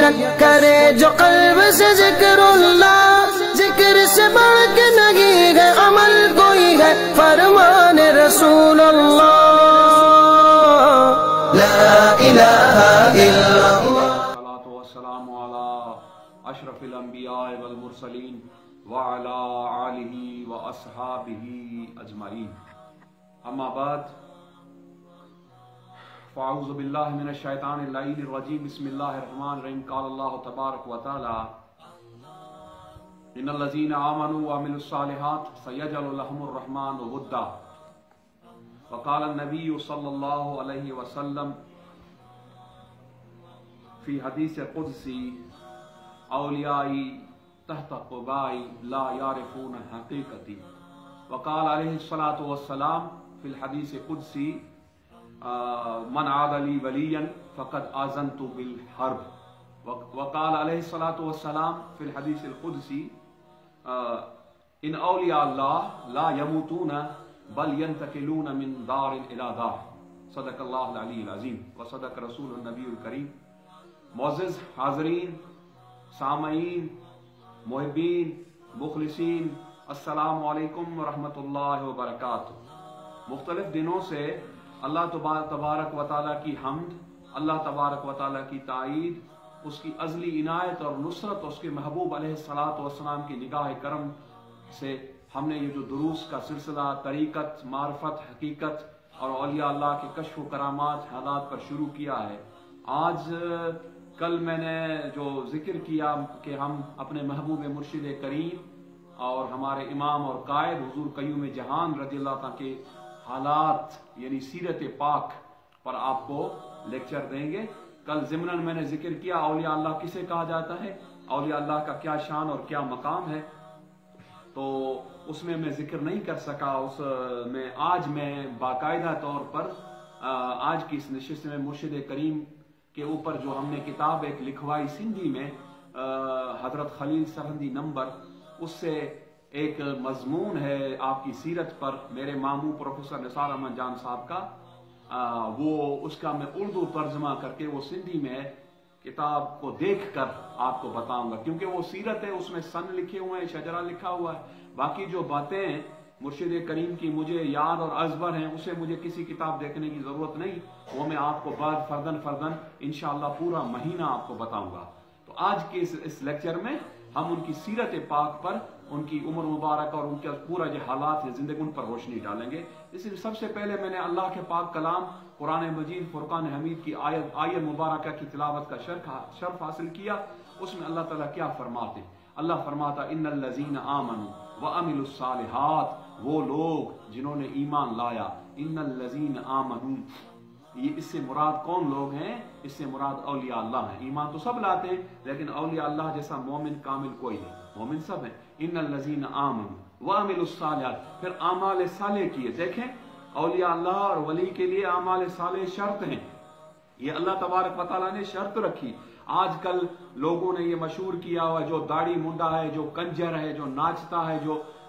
نیت کرے جو قلب سے ذکر اللہ، ذکر سے بڑھ کے نہیں ہے عمل کوئی ہے فرمان رسول اللہ، لا الہ الا اللہ۔ الصلاۃ والسلام علی اشرف الانبیاء والمرسلین وعلی آلہ واصحابہ اجمعین، اما بعد فاعوذ باللہ من الشیطان اللعین الرجیم، بسم اللہ الرحمن الرحیم۔ قال اللہ تبارک و تعالی ان الذین آمنوا وعملوا الصالحات سیجعل لهم الرحمن ودا، وقال النبی صلی اللہ علیہ وسلم فی حدیث قدسی اولیائی تحت قبائی لا یعرفون حقیقتی، وقال علیہ الصلاۃ والسلام فی الحدیث قدسی من عاد لی ولیا فقد آذنت بالحرب، وقال علیہ الصلاۃ والسلام فی الحدیث القدسی ان اولیاء اللہ لا یموتون بل ینتقلون من دار الى دار، صدق اللہ العلی العظیم وصدق رسول النبی الکریم۔ معزز حاضرین، سامعین، محبین، مخلصین، السلام علیکم ورحمۃ اللہ وبرکاتہ۔ مختلف دنوں سے اللہ تبارک و تعالیٰ کی حمد، اللہ تبارک و تعالیٰ کی تائید، اس کی ازلی عنایت اور نصرت، اس کے محبوب علیہ الصلاۃ والسلام کی نگاہ کرم سے ہم نے یہ جو دروس کا سلسلہ طریقت، معرفت، حقیقت اور اولیاء اللہ کے کشف و کرامات حالات پر شروع کیا ہے۔ آج کل میں نے جو ذکر کیا کہ ہم اپنے محبوب مرشد کریم اور ہمارے امام اور قائد حضور قیوم جہان رضی اللہ تعالیٰ کے حالات یعنی سیرت پاک پر آپ کو لیکچر دیں گے۔ کل ضمناً میں نے ذکر کیا اولیاء اللہ کسے کہا جاتا ہے، اولیاء اللہ کا کیا شان اور کیا مقام ہے، تو اس میں ذکر نہیں کر سکا۔ اس میں آج میں باقاعدہ طور پر آج کی اس نشست میں مرشد کریم کے اوپر جو ہم نے کتاب ایک لکھوائی سندھی میں حضرت خلیل سرہندی نمبر، اس سے ایک مضمون ہے آپ کی سیرت پر، میرے ماموں پروفیسر نثار احمد جان صاحب کا، وہ اس کا میں اردو ترجمہ کر کے وہ سندھی میں کتاب کو دیکھ کر آپ کو بتاؤں گا، کیونکہ وہ سیرت ہے، اس میں سن لکھے ہوئے ہیں، شجرہ لکھا ہوا ہے، باقی جو باتیں مرشد کریم کی مجھے یاد اور ازبر ہیں اسے مجھے کسی کتاب دیکھنے کی ضرورت نہیں، وہ میں آپ کو بعد فردن انشاءاللہ پورا مہینہ آپ کو بتاؤں گا۔ تو آج کے اس لیکچر میں ہم ان کی سیرت پاک پر، ان کی عمر مبارک اور ان کے پورا جو حالات ہیں زندگی ان پر روشنی ڈالیں گے۔ اس لیے سب سے پہلے میں نے اللہ کے پاک کلام قرآن مجید فرقان حمید کی آیت مبارکہ کی تلاوت کا شرف حاصل کیا۔ اس میں اللہ تعالیٰ کیا فرماتے ہیں؟ اللہ فرماتا ان الذین آمنوا وعملوا الصالحات، وہ لوگ جنہوں نے ایمان لایا، ان الذین آمنوا، یہ اس سے مراد کون لوگ ہیں؟ اس سے مراد اولیاء اللہ ہیں۔ ایمان تو سب لاتے ہیں لیکن اولیاء اللہ جیسا مومن کامل کوئی نہیں، مومن سب ہیں۔ ان الذین آمنوا وعملوا الصالحات، پھر اعمال صالح کیے۔ دیکھیں اولیاء اللہ اور ولی کے لیے اعمال صالح شرط ہیں، یہ اللہ تبارک و تعالیٰ نے شرط رکھی۔ آج کل لوگوں نے یہ مشہور کیا ہوا، جو داڑھی منڈا ہے، جو کنجر ہے، جو ناچتا ہے،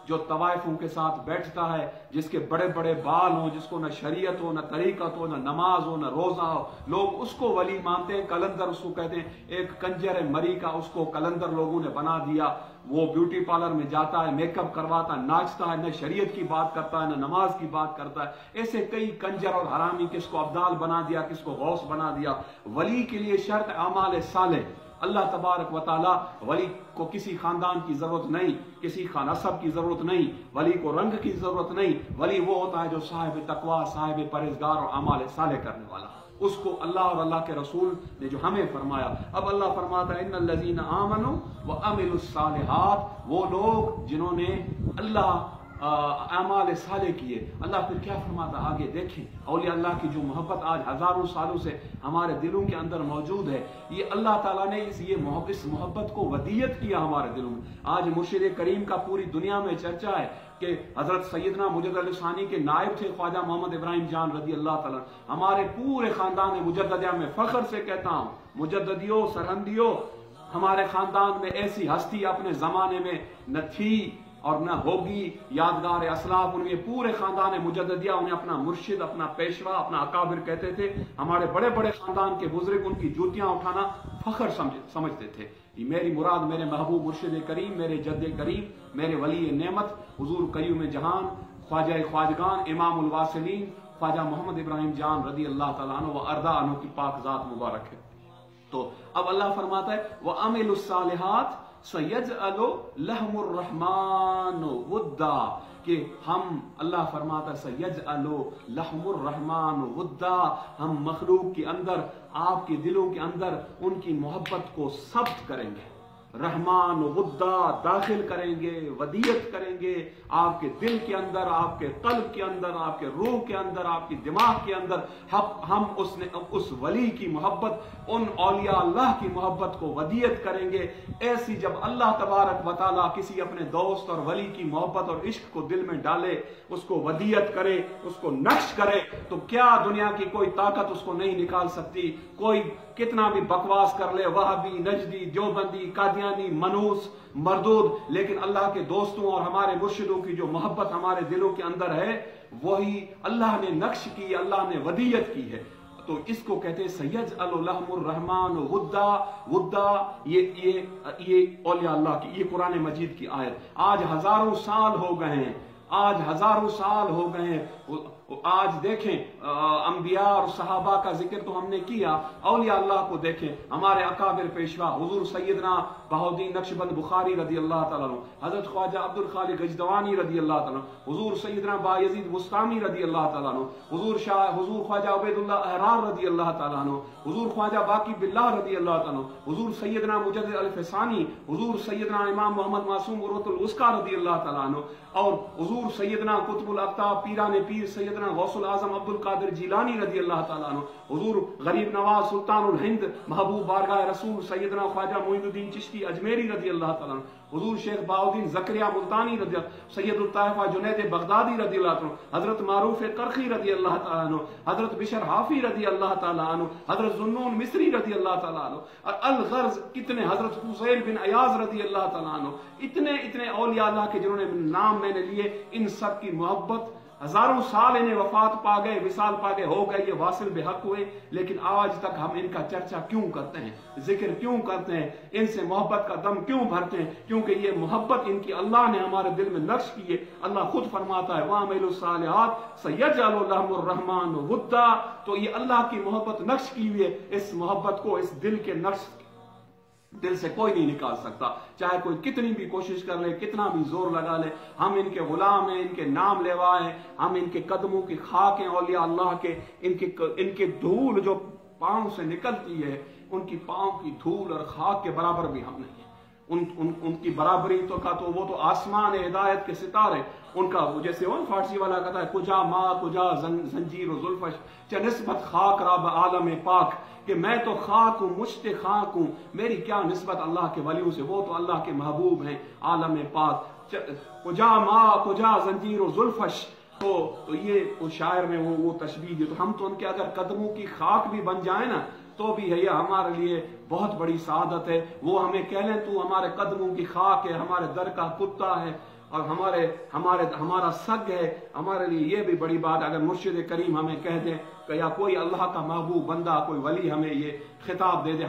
جو طوائفوں کے ساتھ بیٹھتا ہے، جس کے بڑے بڑے بال ہوں، جس کو نہ شریعت ہو، نہ طریقت ہو، نہ نماز ہو، نہ روزہ ہو، لوگ اس کو ولی مانتے ہیں۔ کلندر اس کو کہتے ہیں، ایک کنجر ہے مری کا، اس کو کلندر لوگوں نے بنا دیا۔ وہ بیوٹی پارلر میں جاتا ہے، میک اپ کرواتا ہے، ناچتا ہے، نہ شریعت کی بات کرتا ہے، نہ نماز کی بات کرتا ہے۔ ایسے کئی کنجر اور حرامی، کس کو عبدال بنا دیا، کس کو غوث بنا دیا۔ ولی کے لیے شرط اعمال صالح۔ اللہ تبارک و تعالی ولی کو کسی خاندان کی ضرورت نہیں، کسی نسب کی ضرورت نہیں، ولی کو رنگ کی ضرورت نہیں۔ ولی وہ ہوتا ہے جو صاحب تقوی، صاحب پرہیزگار اور اعمال صالح کرنے والا، اس کو اللہ اور اللہ کے رسول نے جو ہمیں فرمایا۔ اب اللہ فرماتا ہے ان الذین آمنوا وعملوا الصالحات، وہ لوگ جنہوں نے اللہ اعمال صالح کیے۔ اللہ پھر کیا فرماتا آگے دیکھیں، اولیاء اللہ کی جو محبت آج ہزاروں سالوں سے ہمارے دلوں کے اندر موجود ہے، یہ اللہ تعالیٰ نے اس محبت کو ودیت کیا ہمارے دلوں میں۔ آج مرشد کریم کا پوری دنیا میں چرچا ہے کہ حضرت سیدنا مجدد علی ثانی کے نائب تھے خواجہ محمد ابراہیم جان رضی اللہ تعالیٰ۔ ہمارے پورے خاندان مجددیہ میں فخر سے کہتا ہوں، مجددیوں، سرہندیوں، ہمارے خاندان میں ایسی ہستی اپنے زمانے میں نہ تھی اور نہ ہوگی یادگار اسلاف. ان یہ پورے خاندان مجددیہ انہیں اپنا مرشد، اپنا پیشوا، اپنا اکابر کہتے تھے. ہمارے بڑے بڑے خاندان کے بزرگ ان کی جوتیاں اٹھانا فخر سمجھتے تھے. میری مراد میرے محبوب مرشد کریم، میرے جد کریم، میرے ولی نعمت حضور قیوم جہان خواجہ خواجگان امام الواصلین خواجہ محمد ابراہیم جان رضی اللہ تعالیٰ عنہ و ارضا عنہ کی پاک ذات مبارک ہے. تو اب اللہ فرماتا ہے وَعَمِلُوا الصَّالِحَاتِ سَيَجْعَلُ لَهُمُ الرَّحْمَنُ وُدًّا، کہ ہم اللہ فرماتا ہے سَيَجْعَلُ لَهُمُ الرَّحْمَنُ وُدًّا، ہم مخلوق کے اندر، آپ کے دلوں کے اندر ان کی محبت کو ثبت کریں گے. رحمان ودا داخل کریں گے، ودیت کریں گے آپ کے دل کے اندر، آپ کے قلب کے اندر، آپ کے روح کے اندر، آپ کی دماغ کے اندر. ہم اس ولی کی محبت، ان اولیاء اللہ کی محبت کو ودیت کریں گے. ایسی جب اللہ تبارک و تعالیٰ کسی اپنے دوست اور ولی کی محبت اور عشق کو دل میں ڈالے، اس کو ودیت کرے، اس کو نقش کرے، تو کیا دنیا کی کوئی طاقت اس کو نہیں نکال سکتی. کوئی کتنا بھی بکواس کر لے، وہابی، نجدی، دیوبندی، قادیانی، منوس، مردود، لیکن اللہ کے دوستوں اور ہمارے مرشدوں کی جو محبت ہمارے دلوں کے اندر ہے، وہی اللہ نے نقش کی، اللہ نے ودیت کی ہے. تو اس کو کہتے ہیں سَيَجْعَلُ لَهُمُ الرَّحْمَنُ وُدًّا. یہ اولیاء اللہ کی، یہ قرآن مجید کی آیت. آج ہزاروں سال ہو گئے ہیں، آج ہزاروں سال ہو گئے ہیں. آج دیکھیں انبیاء اور صحابہ کا ذکر تو ہم نے کیا، اولیاء اللہ کو دیکھیں. ہمارے اکابر پیشوا حضور سیدنا بہاؤالدین نقشبند بخاری رضی اللہ تعالیٰ عنہ، حضرت خواجہ عبد الخالق غجدوانی رضی اللہ تعالیٰ عنہ، حضور سیدنا بایزید بستامی رضی اللہ تعالیٰ عنہ، حضور خواجہ عبید اللہ احرار رضی اللہ تعالیٰ عنہ، حضور خواجہ باقی باللہ رضی اللہ تعالیٰ عنہ، حضور سیدنا مجدد الفسانی، حضور سیدنا امام محمد معصوم عروۃ الوثقی رضی اللہ تعالیٰ عنہ، اور حضور سیدنا قطب الاقطاب پیران پیر سیدنا غوث العظم عبد القادر جیلانی رضی اللہ تعالیٰ عنہ، حضور غریب نواز سلطان الہند محبوب بارگاہ رسول سیدنا خواجہ معین الدین چشتی اجمیری رضی اللہ تعالیٰ عنہ، حضور شیخ بہاؤالدین زکریا ملتانی رضی اللہ، سید الطائفہ جنید بغدادی رضی اللہ عنہ، حضرت معروف کرخی رضی اللہ تعالیٰ عنہ، حضرت بشر حافی رضی اللہ تعالیٰ عنہ، حضرت ذوالنون مصری رضی اللہ تعالیٰ عنہ، اور الغرض کتنے، حضرت حسین بن ایاز رضی اللہ تعالیٰ عنہ، اتنے اولیاء اللہ کے جنہوں نے نام میں نے لیے. ان سب کی محبت ہزاروں سال انہیں وفات پا گئے، وصال پا گئے، ہو گئے، یہ واصل بے حق ہوئے، لیکن آج تک ہم ان کا چرچا کیوں کرتے ہیں، ذکر کیوں کرتے ہیں، ان سے محبت کا دم کیوں بھرتے ہیں؟ کیونکہ یہ محبت ان کی اللہ نے ہمارے دل میں نقش کی ہے. اللہ خود فرماتا ہے وَعَمِلُوا الصَّالِحَاتِ سَيَجْعَلُ لَهُمُ الرَّحْمَنُ وُدًّا. تو یہ اللہ کی محبت نقش کی ہوئی ہے. اس محبت کو، اس دل کے نقش دل سے کوئی نہیں نکال سکتا، چاہے کوئی کتنی بھی کوشش کر لے، کتنا بھی زور لگا لے. ہم ان کے غلام ہیں، ان کے نام لیوا ہیں، ہم ان کے قدموں کی خاک ہیں اولیاء اللہ کے. ان کے دھول جو پاؤں سے نکلتی ہے، ان کی پاؤں کی دھول اور خاک کے برابر بھی ہم نہیں ہیں. ان کی برابری تو کا تو وہ تو آسمان ہدایت کے ستارے. ان کا جیسے وہ فارسی والا کہتا ہے کجا ماں کجا زنجیر و زلفش چہ نسبت خاک رب عالم پاک، کہ میں تو خاک ہوں، مجھ سے خاک ہوں، میری کیا نسبت اللہ کے ولیوں سے، وہ تو اللہ کے محبوب ہیں عالم پاک. کجا ماں کجا زنجیر و زلفش. تو یہ اس شاعر میں وہ تشبیہ دی. تو ہم تو ان کے اگر قدموں کی خاک بھی بن جائیں نا تو بھی ہے یہ ہمارے لیے بہت بڑی سعادت ہے. وہ ہمیں کہہ لیں تو ہمارے قدموں کی خاک ہے، ہمارے در کا کتا ہے اور ہمارا سگ ہے، ہمارے لیے یہ بھی بڑی بات. اگر مرشد کریم ہمیں کہہ دیں کہ یا کوئی اللہ کا محبوب بندہ، کوئی ولی ہمیں یہ خطاب دے دے،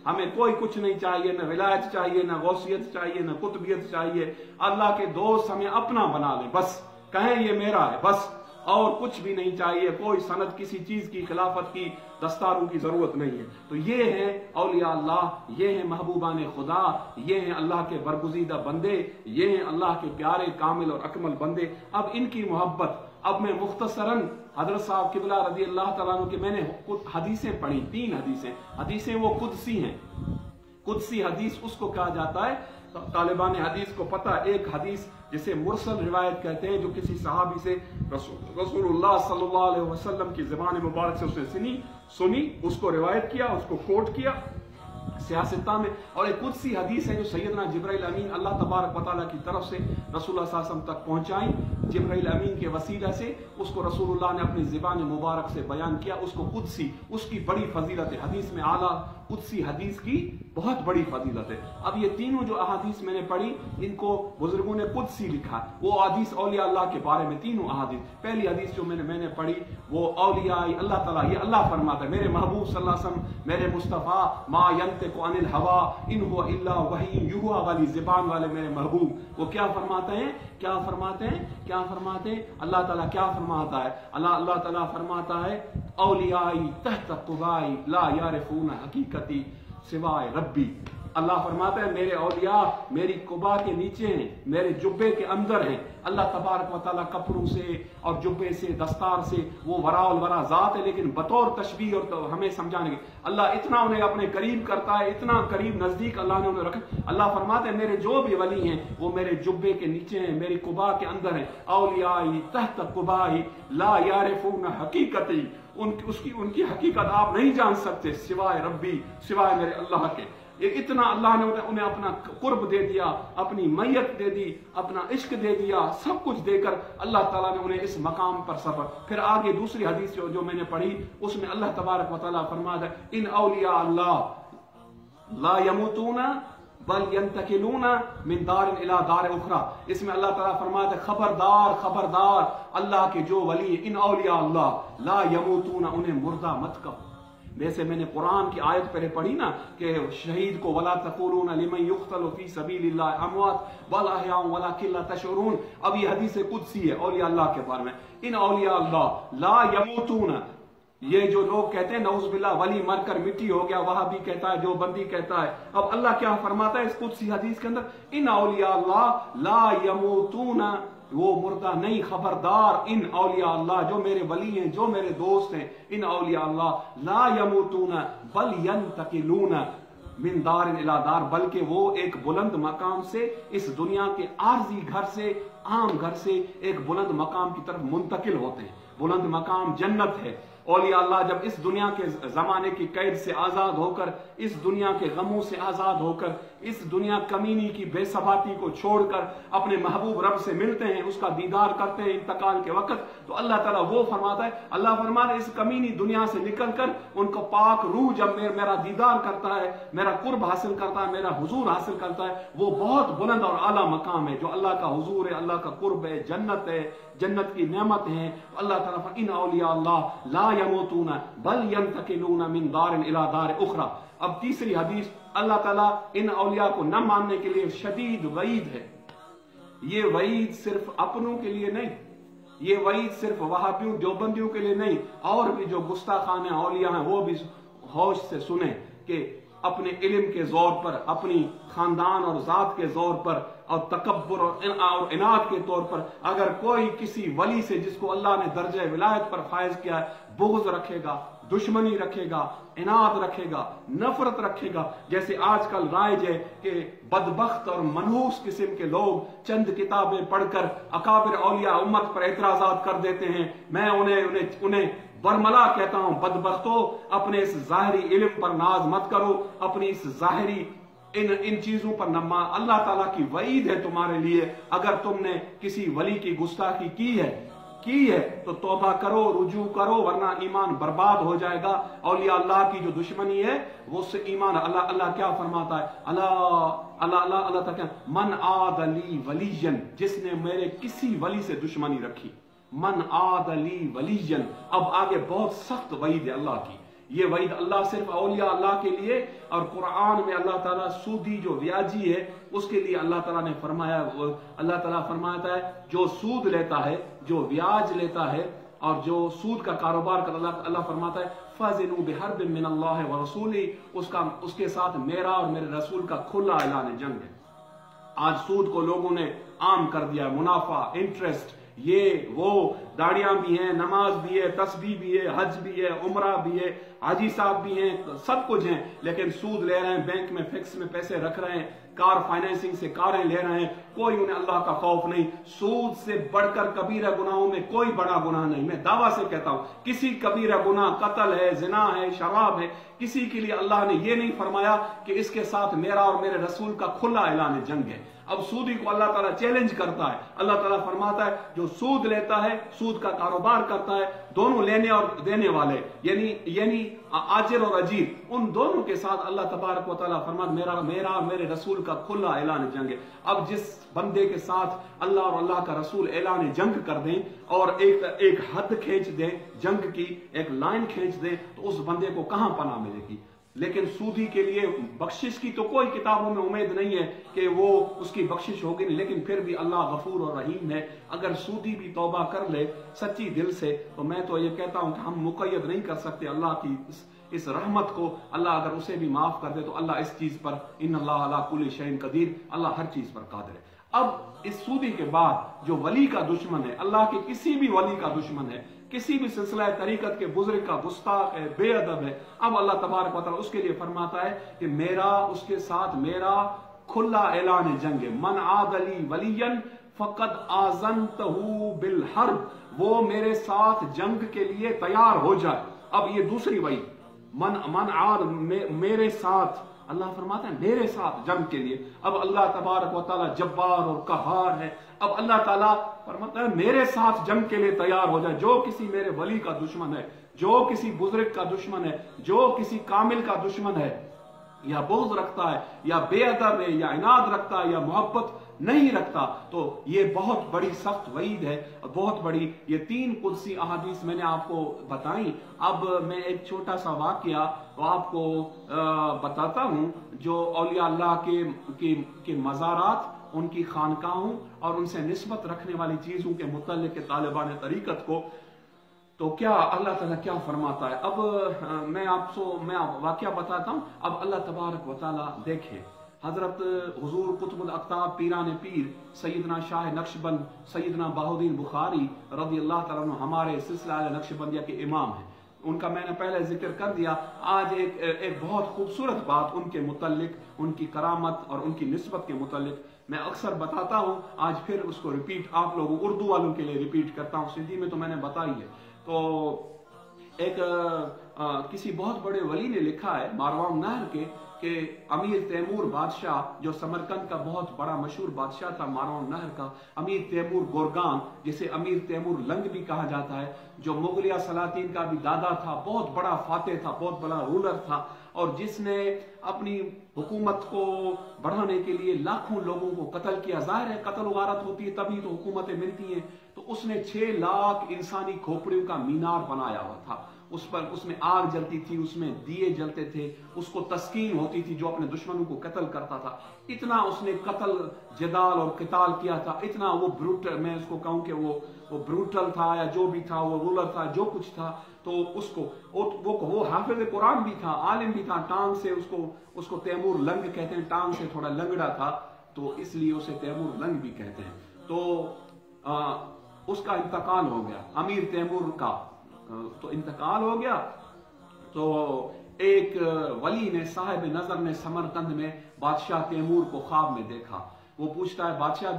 ہمیں کوئی کچھ نہیں چاہیے، نہ ولایت چاہیے، نہ غوثیت چاہیے، نہ قطبیت چاہیے، اللہ کے دوست ہمیں اپنا بنا لیں، بس کہیں یہ میرا ہے، بس اور کچھ بھی نہیں چاہیے. کوئی سند کسی چیز کی، خلافت کی، دستاروں کی ضرورت نہیں ہے. تو یہ ہیں اولیاء اللہ، یہ ہیں محبوبان خدا، یہ ہیں اللہ کے برگزیدہ بندے، یہ ہیں اللہ کے پیارے کامل اور اکمل بندے. اب ان کی محبت، اب میں مختصراً حضرت صاحب قبلہ رضی اللہ تعالیٰ عنہ کی میں نے حدیثیں پڑھی، 3 حدیثیں وہ قدسی ہیں. قدسی حدیث اس کو کہا جاتا ہے، طالبان حدیث کو پتہ، ایک حدیث جسے مرسل روایت کہتے ہیں، جو کسی صحابی سے رسول اللہ صلی اللہ علیہ وسلم کی زبان مبارک سے اس نے سنی، اس کو روایت کیا، اس کو کوٹ کیا سیاستہ میں. اور ایک قدسی حدیث ہے جو سیدنا جبرائیل امین اللہ تبارک و تعالیٰ کی طرف سے رسول اللہ صلی اللہ علیہ وسلم تک پہنچائیں. جبرائیل امین کے وسیلہ سے اس کو رسول اللہ نے اپنی زبان مبارک سے بیان کیا. اس کو قدسی، اس کی بڑی فضیلت ہے. حدیث میں اعلیٰ कुदसी हदीस की बहुत बड़ी फजीलत है। अब ये तीनों जो अहादीस मैंने पढ़ी, इनको बुजुर्गों ने कुदसी लिखा। वो हदीस औलिया अल्लाह के बारे में, तीनों अहादीस। पहली हदीस जो मैंने पढ़ी वो औलिया अल्लाह ताला, ये अल्लाह फरमाता है, मेरे महबूब सल्लल्लाहु अलैहि वसल्लम, मेरे मुस्तफ़ा, मा यंतिकु अनिल हवा इन हुवा इल्ला वही युहा वाली ज़बान वाले मेरे महबूब, वो क्या फरमाते हैं, क्या फरमाते हैं, क्या फरमाते हैं? अल्लाह ताला क्या फरमाता है? अल्लाह ताला फरमाता है, औलियाई तहत कुबाई ला यारिफून हकीकती सिवाय रब्बी। अल्लाह फरमाता है मेरे औलिया मेरी कुबा के नीचे हैं, मेरे जुब्बे के अंदर हैं। अल्लाह तबारक व तआला कपड़ों से और जुब्बे से, दस्तार से, वो वराउल वरा जात है, लेकिन बतौर तशबीह और तो हमें समझाने के अल्लाह इतना उन्हें अपने करीब करता है, इतना करीब नजदीक अल्लाह ने उन्हें रखा। अल्लाह फरमाते हैं मेरे जो भी वली हैं वो मेरे जुब्बे के नीचे हैं, मेरी कुबा के अंदर हैं। औलियाई तहत कुबाई ला यारिफून हकीकती, उनकी हकीकत आप नहीं जान सकते सिवाय रब्बी, सिवाय मेरे अल्लाह के। ये इतना अल्लाह ने उन्हें अपना कुर्ब दे दिया, अपनी मैयत दे दी, अपना इश्क दे दिया, सब कुछ देकर अल्लाह ताला ने उन्हें इस मकाम पर सफर। फिर आगे दूसरी हदीस जो मैंने पढ़ी उसमें अल्लाह तबारक व तआला फरमाता है, इन औलिया अल्लाह ला यमूतूना बल यंतकिलूना मिन दारिन इला दार उखरा। इसमें अल्लाह ताला फरमाता है, खबरदार खबरदार, अल्लाह के जो वली, इन औलिया अल्लाह ला यमूतूना, उन्हें मुर्दा मत कहो। वैसे मैंने कुरान की आयत पहले पढ़ी ना कि शहीद को वला तक़ूलूना लिमन युक़्तलु फी सबीलिल्लाह अमवात बल अहयाउन वलाकिन ला तशऊरून। अब ये हदीस कुदसी है औलिया अल्लाह के बारे में, इन औलिया अल्लाह ला यमूतूना। ये जो लोग कहते हैं नऊज़ बिल्लाह वली मरकर मिट्टी हो गया, वहां भी कहता है, जो बंदी कहता है। अब अल्लाह क्या फरमाता है इस कुदसी हदीस के अंदर, इन औलिया अल्लाह ला यमूतूना, वो मुर्दा नहीं, खबरदार, इन औलिया अल्लाह जो मेरे वली हैं, जो मेरे दोस्त हैं, इन औलिया अल्लाह ला यमूतूना बल यंतकिलूना मिन दारिन इला दार, बल्कि वो एक बुलंद मकाम से, इस दुनिया के आर्जी घर से, आम घर से एक बुलंद मकाम की तरफ मुंतकिल होते हैं। बुलंद मकाम जन्नत है। औलिया अल्लाह जब इस दुनिया के जमाने की कैद से आजाद होकर, इस दुनिया के गमों से आजाद होकर, इस दुनिया कमीनी की बेसबाती को छोड़कर अपने महबूब रब से मिलते हैं, उसका दीदार करते हैं इंतकाल के वक्त, तो अल्लाह ताला वो फरमाता है, अल्लाह फरमाता है इस कमीनी दुनिया से निकलकर उनको पाक रूह जब मेरा दीदार करता है, मेरा कुर्ब हासिल करता है, मेरा हुजूर हासिल करता है, वो बहुत बुलंद और आला मकाम है जो अल्लाह का हुजूर है, अल्लाह का कुर्ब है, जन्नत है, जन्नत की नेमत है। अल्लाह ताला इन औलिया अल्लाह ला यमूतूना बल यंतकिलूना मिन दारिन इला दार उखरा। अब तीसरी हदीस, अल्लाह ताला इन औलिया को न मानने के लिए शदीद वईद है। ये वईद सिर्फ अपनों के लिए नहीं, ये वईद सिर्फ वहाबियों देवबंदियों के लिए नहीं, और भी जो गुस्ताखान औलिया हैं वो भी होश से सुने कि अपने इल्म के जोर पर, अपनी खानदान और जात के जोर पर, और तकब्बुर और इनाद के तौर पर अगर कोई किसी वली से जिसको अल्लाह ने दर्जे विलायत पर फायज किया है बुग़्ज़ रखेगा, दुश्मनी रखेगा, इनाद रखेगा, नफरत रखेगा, जैसे आजकल राइज है कि बदबख्त और मनहूस किस्म के लोग चंद किताबें पढ़कर अकाबिर औलिया उम्मत पर एतराज़ात कर देते हैं। मैं उन्हें बरमला कहता हूं, बदबख्तो, अपने इस ज़ाहिरी इल्म पर नाज मत करो, अपनी इस ज़ाहिरी इन चीजों पर नमा। अल्लाह ताला की वईद है तुम्हारे लिए, अगर तुमने किसी वली की गुस्ताखी की है तो तौबा करो, रुजू करो, वरना ईमान बर्बाद हो जाएगा। औलिया अल्लाह की जो दुश्मनी है वो उससे ईमान, अल्लाह क्या फरमाता है, अल्लाह तक मन आद अली वलीजन, जिसने मेरे किसी वली से दुश्मनी रखी, मन आद अली वलीजन। अब आगे बहुत सख्त वईद है अल्लाह की। ये वईद अल्लाह सिर्फ औलिया अल्लाह के लिए, और कुरान में अल्लाह ताला सूदी जो व्याजी है उसके लिए अल्लाह ताला ने फरमाया, अल्लाह ताला फरमाता है जो सूद लेता है, जो ब्याज लेता है और जो सूद का कारोबार करता है, अल्लाह फरमाता है फाज़िनू बिहर्बिन मिनल्लाहि व रसूली, उसके साथ मेरा और मेरे रसूल का खुला ऐलान जंग है। आज सूद को लोगों ने आम कर दिया, मुनाफा, इंटरेस्ट, ये वो, दाढ़ियां भी हैं, नमाज भी है, तस्बीह भी है, हज भी है, उमरा भी है, हाजी साहब भी हैं, सब कुछ हैं, लेकिन सूद ले रहे हैं, बैंक में फिक्स में पैसे रख रहे हैं, कार फाइनेंसिंग से कारें ले रहे हैं, कोई उन्हें अल्लाह का खौफ नहीं। सूद से बढ़कर कबीरा गुनाहों में कोई बड़ा गुनाह नहीं। मैं दावा से कहता हूं किसी कबीरा गुनाह, कत्ल है, जिना है, शराब है, किसी के लिए अल्लाह ने यह नहीं फरमाया कि इसके साथ मेरा और मेरे रसूल का खुला ऐलान जंग है। अब सूदी को अल्लाह ताला चैलेंज करता है, अल्लाह ताला फरमाता है जो सूद लेता है, सूद का कारोबार करता है, दोनों लेने और देने वाले, यानी आजिर और अजीर, उन दोनों के साथ अल्लाह तबारक व तआला फरमाता मेरा और मेरे रसूल का खुला ऐलान जंग है। अब जिस बंदे के साथ अल्लाह और अल्लाह का रसूल ऐलान जंग कर दें और एक हद खींच दें जंग की, एक लाइन खींच दें, तो उस बंदे को कहां पनाह मिलेगी। लेकिन सूदी के लिए बख्शिश की तो कोई किताबों में उम्मीद नहीं है कि वो उसकी बख्शिश होगी, लेकिन फिर भी अल्लाह गफूर और रहीम है। अगर सूदी भी तौबा कर ले सच्ची दिल से, तो मैं तो ये कहता हूं कि हम मुक़य्यद नहीं कर सकते अल्लाह की इस रहमत को। अल्लाह अगर उसे भी माफ कर दे तो अल्लाह इस चीज पर इन्नल्लाह अला कुल्ली शैइन कदीर, अल्लाह हर चीज पर कादिर है। अब इस सूदी के बाद जो वली का दुश्मन है, अल्लाह के किसी भी वली का दुश्मन है, किसी भी सिलसिला तरीकत के बुजुर्ग का गुस्ताख है, बेअदब है, अब अल्लाह तबारक व तआला उसके लिए फरमाता है कि मेरा उसके साथ मेरा खुला ऐलान जंग है। मन आदली वलियन फकद आज़नतहू बिल हर्ब, वो मेरे साथ जंग के लिए तैयार हो जाए। अब ये दूसरी वही मन आद मेरे साथ, अल्लाह फरमाता है मेरे साथ जंग के लिए। अब अल्लाह तबारक व तआला जब्बार और कहार है। अब अल्लाह ताला फरमाता है मेरे साथ जंग के लिए तैयार हो जाए। जो किसी मेरे वली का दुश्मन है, जो किसी बुजुर्ग का दुश्मन है, जो किसी कामिल का दुश्मन है, या बोझ रखता है, या बेअदब है, या इनाद रखता है, या मोहब्बत नहीं रखता, तो ये बहुत बड़ी सख्त वईद है, बहुत बड़ी। ये 3 कुदसी अहादीस मैंने आपको बताई। अब मैं एक छोटा सा वाकया आपको बताता हूं, जो औलिया अल्लाह के मज़ारात, उनकी खानकाहों और उनसे निस्बत रखने वाली चीजों के मुतल्लिक़ के तालिबान तरीकत को, तो क्या अल्लाह ताला क्या फरमाता है। अब मैं वाकया बताता हूं। अब अल्लाह तबारक व तआला देखें, हजरत हुजूर कुतुबुल अक़ताब पीरान पीर सैयदना शाह नक्शबंद सैयदना बहाउद्दीन बुखारी रज़ी अल्लाह तआला अन्हु हमारे सिलसिला नक्शबंदिया के इमाम हैं। उनका मैंने पहले जिक्र कर दिया। आज एक बहुत खूबसूरत बात उनके मुतल्लिक, उनकी करामत और उनकी निस्बत के मुतल्लिक मैं अक्सर बताता हूं, आज फिर उसको रिपीट आप लोगों उर्दू वालों के लिए रिपीट करता हूं। सिंधी में तो मैंने बताई है। तो किसी बहुत बड़े वली ने लिखा है मारवान नहर के अमीर तैमूर बादशाह, जो समरकंद का बहुत बड़ा मशहूर बादशाह था मारवान नहर का, अमीर तैमूर गोरगान, जिसे अमीर तैमूर लंग भी कहा जाता है, जो मुगलिया सलातीन का भी दादा था, बहुत बड़ा फातेह था, बहुत बड़ा रूलर था, और जिसने अपनी हुकूमत को बढ़ाने के लिए लाखों लोगों को कत्ल किया। जाहिर है कत्ल गारत होती है तभी तो हुकूमतें मिलती हैं। तो उसने 6 लाख इंसानी खोपड़ियों का मीनार बनाया हुआ था। उसमें आग जलती थी, उसमें दिए जलते थे, उसको तस्कीन होती थी जो अपने दुश्मनों को कत्ल करता था। इतना उसने कत्ल जदाल और किताल किया था, इतना वो ब्रूटल, मैं उसको कहूं कि वो ब्रूटल था, या जो भी था, वो रूलर था, जो कुछ था। तो वो हाफिज कुरान भी था, आलिम भी था, टांग से उसको तैमूर लंग कहते हैं, टांग से थोड़ा लंगड़ा था, तो इसलिए उसे तैमूर लंग भी कहते हैं। तो उसका इंतकाल हो गया, अमीर तैमूर का तो इंतकाल हो गया। तो एक वली ने, साहिब नजर ने समरकंद में बादशाह तैमूर को ख्वाब में देखा। वो पूछता है बादशाह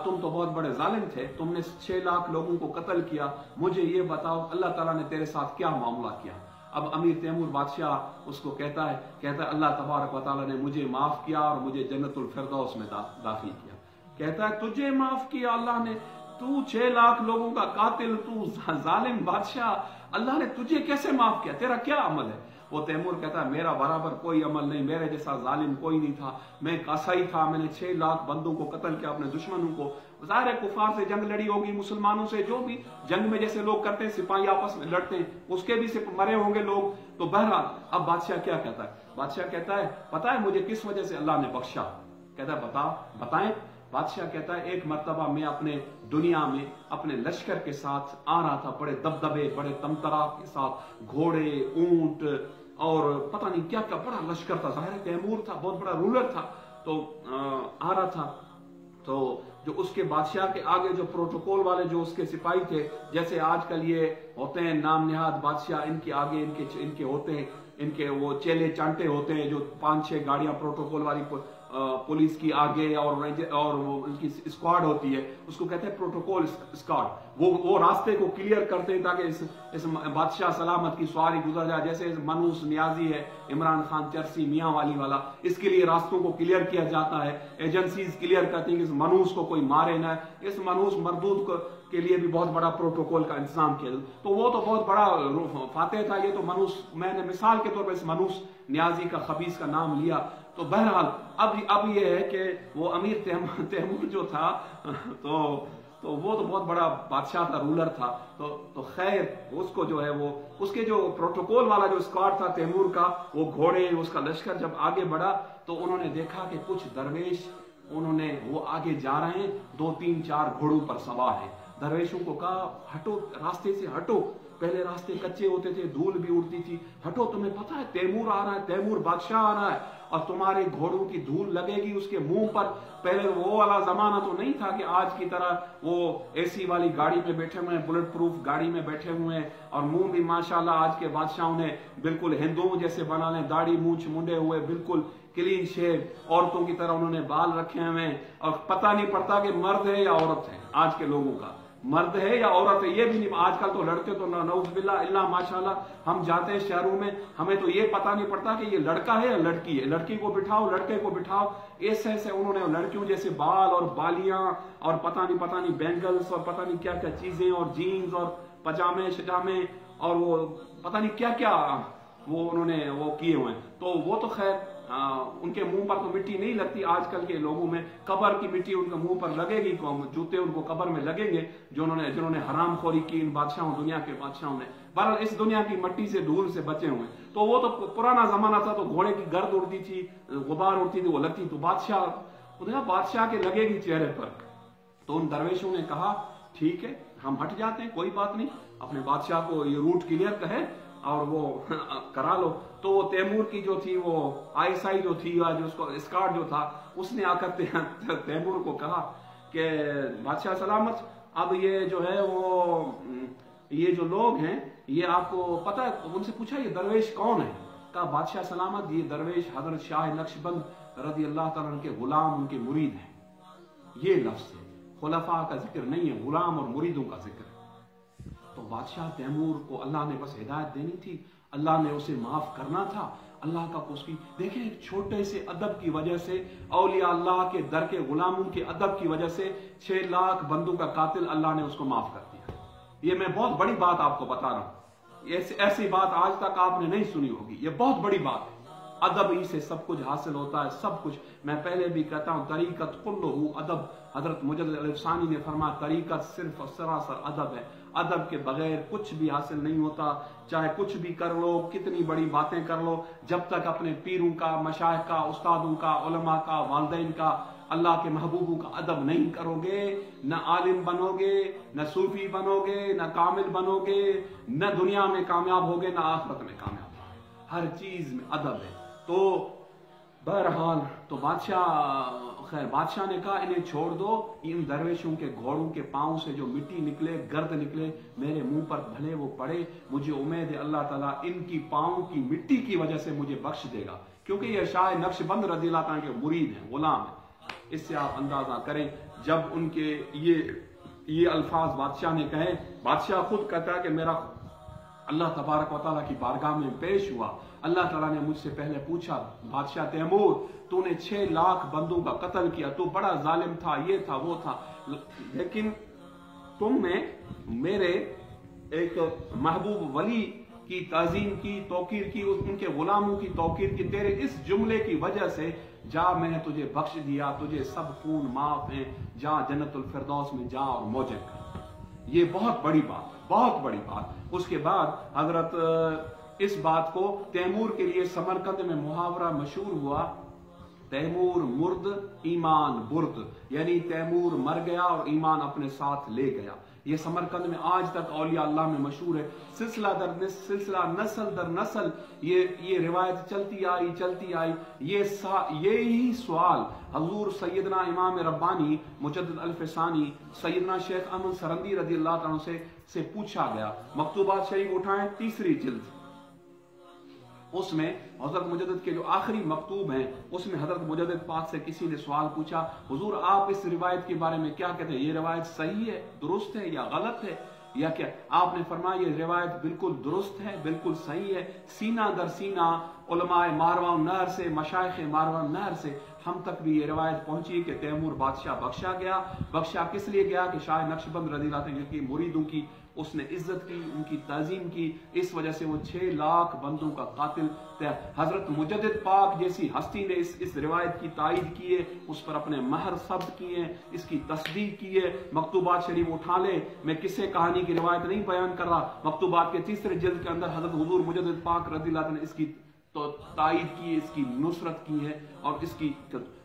तुम तो बहुत बड़े जालिम थे, तुमने 6 लाख लोगों को कत्ल किया, मुझे ये बताओ अल्लाह ताला ने तेरे साथ क्या मामला किया। अब अमीर तैमूर बादशाह उसको कहता है अल्लाह तबारक व तआला ने मुझे माफ किया और मुझे जन्नतुल फिरदौस में दाखिल किया। कहता है तुझे माफ किया अल्लाह ने, तू 6 लाख लोगों का कातिल, तू जालिम बादशाह, अल्लाह ने तुझे कैसे माफ किया, तेरा क्या अमल है। वो तैमूर कहता है मेरा बराबर कोई अमल नहीं, मेरे जैसा जालिम कोई नहीं था, मैं कसाई था, मैंने 6 लाख बंदों को कत्ल किया, अपने दुश्मनों को। जाहिर है कुफार से जंग लड़ी होगी, मुसलमानों से, जो भी जंग में जैसे लोग करते हैं, सिपाही आपस में लड़ते हैं, उसके भी से मरे होंगे लोग। तो बहरहाल अब बादशाह क्या कहता है, बादशाह कहता है पता है मुझे किस वजह से अल्लाह ने बख्शा। कहता है बताएं। बादशाह कहता है एक मर्तबा मैं अपने दुनिया में अपने लश्कर के साथ आ रहा था, बड़े दबदबे, बड़े तमतरा के साथ, घोड़े, ऊंट और पता नहीं क्या क्या बड़ा लश्कर था। जाहिर है तैमूर था, बहुत बड़ा रूलर था। तो आ रहा था, तो जो उसके बादशाह के आगे जो प्रोटोकॉल वाले जो उसके सिपाही थे, जैसे आजकल ये होते हैं नाम निहाद बादशाह, इनके आगे इनके होते हैं, इनके वो चेले चांटे होते हैं, जो 5-6 गाड़ियां प्रोटोकॉल वाली पुलिस की आगे और वो उनकी स्क्वाड होती है, उसको कहते हैं प्रोटोकॉल स्क्वाड। वो रास्ते को क्लियर करते हैं ताकि इस बादशाह सलामत की सवारी गुजर जाए। जैसे मनूस नियाजी है, इमरान खान चरसी मियाँ वाली वाला, इसके लिए रास्तों को क्लियर किया जाता है। एजेंसीज क्लियर करती हैं कि इस मनूस को कोई मारे ना, इस मनूस मरदूद के लिए भी बहुत बड़ा प्रोटोकॉल का इंतजाम किया। तो वो तो बहुत बड़ा फातेह था। ये तो मनूस, मैंने मिसाल के तौर पर इस मनूस नियाजी का खबीस का नाम लिया। तो बहरहाल अब ये है कि वो अमीर तैमूर जो था तो वो तो बहुत बड़ा बादशाह था, रूलर था। तो खैर उसको जो है वो उसके जो प्रोटोकॉल वाला जो स्क्वाड था तैमूर का, वो घोड़े, उसका लश्कर जब आगे बढ़ा तो उन्होंने देखा कि कुछ दरवेश वो आगे जा रहे हैं, 2 3 4 घोड़ों पर सवार हैं। दरवेशों को कहा हटो, रास्ते से हटो। पहले रास्ते कच्चे होते थे, धूल भी उड़ती थी। हटो, तुम्हें पता है तैमूर आ रहा है, तैमूर बादशाह आ रहा है और तुम्हारे घोड़ों की धूल लगेगी उसके मुंह पर। पहले वो वाला जमाना तो नहीं था कि आज की तरह वो एसी वाली गाड़ी में बैठे हुए हैं, बुलेट प्रूफ गाड़ी में बैठे हुए हैं और मुंह भी माशाल्लाह आज के बादशाहों ने बिल्कुल हिंदुओं जैसे बना लें, दाढ़ी मूंछ मुंडे हुए, बिल्कुल क्लीन शेव औरतों की तरह उन्होंने बाल रखे हुए हैं और पता नहीं पड़ता कि मर्द है या औरत है। आज के लोगों का मर्द है या औरत है ये भी नहीं। आजकल तो लड़के तो नऊज़ुबिल्लाह इल्ला माशाल्लाह हम जाते हैं शहरों में, हमें तो ये पता नहीं पड़ता कि ये लड़का है या लड़की है। लड़की को बिठाओ, लड़के को बिठाओ, ऐसे उन्होंने लड़कियों जैसे बाल और बालियां और पता नहीं बैंगल्स और पता नहीं क्या क्या चीजें और जीन्स और पजामे शजामे और वो पता नहीं क्या क्या वो उन्होंने वो किए हुए हैं। तो वो तो खैर उनके मुंह पर तो मिट्टी नहीं लगती। आजकल के लोगों में कब्र की मिट्टी उनके मुंह पर लगेगी, जूते उनको कब्र में लगेंगे जिन्होंने हरामखोरी की इन बादशाहों, दुनिया के बादशाहों ने। बहरहाल इस दुनिया की मट्टी से धूल से बचे हुए। तो वो तो पुराना जमाना था, तो घोड़े की गर्द उड़ती थी, गुबार उड़ती थी, वो लगती तो बादशाह के लगेगी चेहरे पर। तो उन दरवेशों ने कहा ठीक है हम हट जाते हैं, कोई बात नहीं, अपने बादशाह को ये रूट क्लियर कहे और वो करा लो। तो वो तैमूर की जो थी वो आईएसआई जो थी जो उसको स्कार्ड जो था उसने आकर तैमूर को कहा कि बादशाह सलामत, अब ये जो है वो ये जो लोग हैं ये आपको पता है? उनसे पूछा ये दरवेश कौन है? कहा बादशाह सलामत ये दरवेश हजरत शाह नक्शबंद रज़ी अल्लाह तआला के गुलाम, उनके मुरीद हैं। ये लफ्ज है, खुलफा का जिक्र नहीं है, गुलाम और मुरीदों का जिक्र है। तो बादशाह तैमूर को अल्लाह ने बस हिदायत देनी थी, अल्लाह ने उसे माफ करना था। अल्लाह का उसकी देखें एक छोटे से अदब की वजह से, औलिया अल्लाह के दर के गुलामों के अदब की वजह से 6 लाख बंदों का कातिल अल्लाह ने उसको माफ कर दिया। ये मैं बहुत बड़ी बात आपको बता रहा हूं, ऐसी बात आज तक आपने नहीं सुनी होगी। ये बहुत बड़ी बात है। अदब ही से सब कुछ हासिल होता है, सब कुछ। मैं पहले भी कहता हूं तरीकत कुल्लुहु अदब। हजरत मुजद्दिद अल-अफ़सानी ने फरमाया तरीकत सिर्फ सरासर अदब है, अदब के बगैर कुछ भी हासिल नहीं होता। चाहे कुछ भी कर लो, कितनी बड़ी बातें कर लो, जब तक अपने पीरों का, मशाइख का, उस्तादों का, उलमा का, वालिदैन का, अल्लाह के महबूबों का अदब नहीं करोगे, न आलिम बनोगे, न सूफी बनोगे, न कामिल बनोगे, न दुनिया में कामयाब होगे, न आखिरत में कामयाब होगे। हर चीज में अदब है। तो बहरहाल तो बादशाह ने कहा इन्हें छोड़ दो, इन दरवेशों के घोड़ों के पांव से जो मिट्टी निकले, गर्द निकले, मेरे मुंह पर भले वो पड़े, मुझे उम्मीद है अल्लाह ताला इनकी पांव की मिट्टी की वजह से मुझे बख्श देगा, क्योंकि ये शाह नक्शबंद रज़ी अल्लाह ताला के मुरीद हैं, गुलाम है। इससे आप अंदाजा करें जब उनके ये अल्फाज बादशाह ने कहे, बादशाह खुद कहता है कि मेरा अल्लाह तबारक व तआला की बारगाह में पेश हुआ, अल्लाह ताला ने मुझसे पहले पूछा बादशाह तैमूर तूने 6 लाख बंदों का कत्ल किया, तू बड़ा जालिम था, ये था वो था, लेकिन तुमने मेरे एक महबूब वली की ताजीम की, तौकीर की, उनके गुलामों की तौकीर की, तेरे इस जुमले की वजह से जा मैंने तुझे बख्श दिया, तुझे सब खून माफ है, जा जन्नतुल फिरदौस में जा और मौजे कर। ये बहुत बड़ी बात, बहुत बड़ी बात। उसके बाद हजरत इस बात को तैमूर के लिए समरकंद में मुहावरा मशहूर हुआ, तैमूर मुर्द ईमान बुर्द, यानी तैमूर मर गया और ईमान अपने साथ ले गया। ये समरकंद में आज तक औलिया अल्लाह में मशहूर है। सिलसिला दर सिलसिला, नस्ल दर नस्ल ये रिवायत चलती आई। ये ही सवाल हजूर सैयदना इमाम रब्बानी मुजद्दिद अल-फ़सानी सैयदना शेख अहमद सरंदी रज़ी अल्लाह तआला से पूछा गया। मकतूबात शरीफ उठाएं, 3री जिल्द, اس میں حضرت مجدد کے جو آخری مکتوب ہیں اس میں حضرت مجدد پاک سے کسی نے سوال پوچھا، حضور آپ اس روایت کے بارے میں کیا کہتے ہیں، یہ روایت صحیح ہے، درست ہے یا غلط ہے یا کیا؟ آپ نے فرمایا یہ روایت بالکل درست ہے، بالکل صحیح ہے، سینہ در سینہ علماء ماروان نہر سے، مشائخ ماروان نہر سے ہم تک بھی یہ روایت پہنچی کہ تیمور بادشاہ بخشا گیا۔ بخشا کس لیے گیا کہ شاہ نقشبند رضی اللہ عنہ کی مریدوں کی اس نے عزت کی، ان کی تعظیم کی، اس وجہ سے وہ 6 لاکھ بندوں کا قاتل تھا۔ حضرت مجدد پاک جیسی ہستی نے اس روایت کی تائید کی ہے، اس پر اپنے مہر ثبت کیے، اس کی تصدیق کی ہے۔ مکتوبات شریف اٹھا لے، میں کسے کہانی کی روایت نہیں بیان کر رہا، مکتوبات کے 3 جلد کے اندر حضرت حضور مجدد پاک رضی اللہ عنہ نے اس کی تو تائید کی، اس کی نصرت کی ہے اور اس کی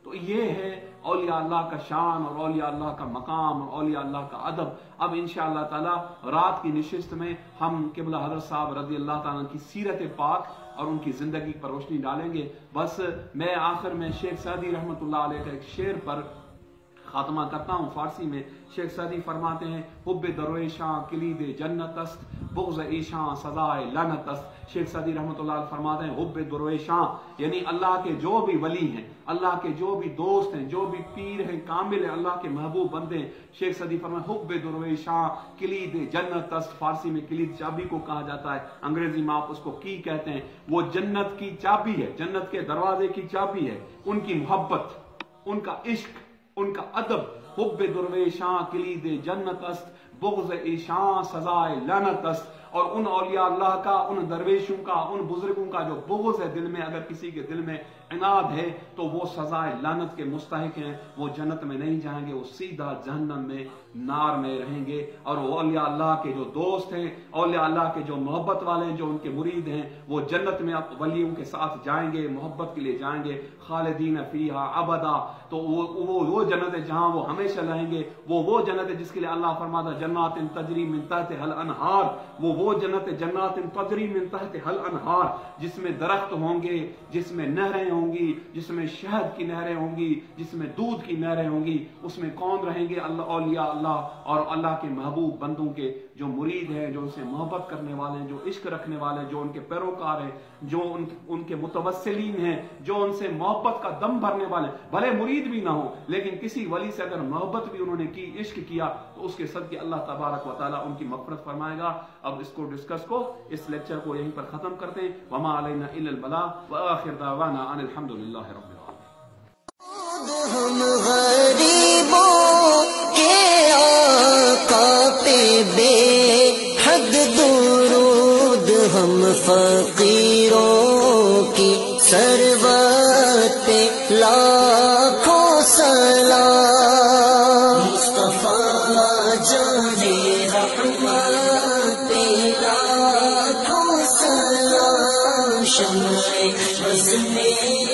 تو یہ ہے اولیاء اللہ کا شان اور اولیاء اللہ کا مقام اور اولیاء اللہ کا ادب۔ اب انشاءاللہ تعالی رات کی نشست میں ہم قبلہ حضرت صاحب رضی اللہ تعالیٰ کی سیرت پاک اور ان کی زندگی پر روشنی ڈالیں گے۔ بس میں آخر میں شیخ سعدی رحمۃ اللہ علیہ کا ایک شعر پر خاتمہ کرتا ہوں فارسی میں۔ شیخ سعدی فرماتے ہیں، حب درویشاں کلید جنت است، بغض ایشاں سزائے لعنت است۔ شیخ سعدی رحمۃ اللہ علیہ فرماتے ہیں حب درویشاں یعنی اللہ کے جو بھی ولی ہیں، اللہ کے جو بھی دوست ہیں، جو بھی پیر ہیں، کامل ہیں، اللہ کے محبوب بندے ہیں، شیخ سعدی فرماتے ہیں حب درویشاں کلید جنت است۔ فارسی میں کلید چابی کو کہا جاتا ہے، انگریزی میں آپ اس کو کی کہتے ہیں۔ وہ جنت کی چابی ہے، جنت کے دروازے کی چابی ہے، ان کی محبت، ان کا عشق، ان کا ادب۔ حب درویشاں کلید جنت است، بغض ایشاں سزائے لعنت است۔ اور ان اولیاء اللہ کا، ان درویشوں کا، ان بزرگوں کا جو بغض ہے دل میں، اگر کسی کے دل میں عناد ہے تو وہ سزائے لعنت کے مستحق ہیں، وہ جنت میں نہیں جائیں گے، وہ سیدھا جہنم میں نار میں رہیں گے۔ اور وہ اولیاء اللہ کے جو دوست ہیں، اولیاء اللہ کے جو محبت والے ہیں، جو ان کے مرید ہیں، وہ جنت میں ولیوں کے ساتھ جائیں گے، محبت کے لیے جائیں گے، خالدین فیہا ابدا۔ تو وہ جنت ہے جہاں وہ ہمیشہ رہیں گے، وہ جنت ہے جس کے لیے اللہ فرماتا جنات تجری من تحتہا الانہار، وہ جنت ہے جنات تجری من تحتہا الانہار، جس میں درخت ہوں گے، جس میں نہریں ہوں گی، جس میں شہد کی نہریں ہوں گی، جس میں دودھ کی نہریں ہوں گی۔ اس میں کون رہیں گے؟ اللہ، اولیاء اللہ اور اللہ کے محبوب بندوں کے جو مرید ہیں، جو ان سے محبت کرنے والے ہیں، جو عشق رکھنے والے ہیں، جو ان کے پیروکار ہیں، جو ان کے متوسلین ہیں، جو ان سے محبت کا دم بھرنے والے ہیں۔ بھلے مرید بھی نہ ہو لیکن کسی ولی سے اگر محبت بھی انہوں نے کی، عشق کیا، تو اس کے صدقے اللہ تبارک و تعالیٰ ان کی مغفرت فرمائے گا۔ اب اس لیکچر کو یہیں پر ختم کرتے ہیں۔ وما علینا الا البلاغ وآخر دعوانا ان الحمد للہ رب العالمین۔ ہم غریبوں کے آقا پہ بے حد درود، ہم فقیروں کی سروت پہ لاکھوں سلام۔ مصطفیٰ جانے رحمت پہ لاکھوں سلام، شمع بز میں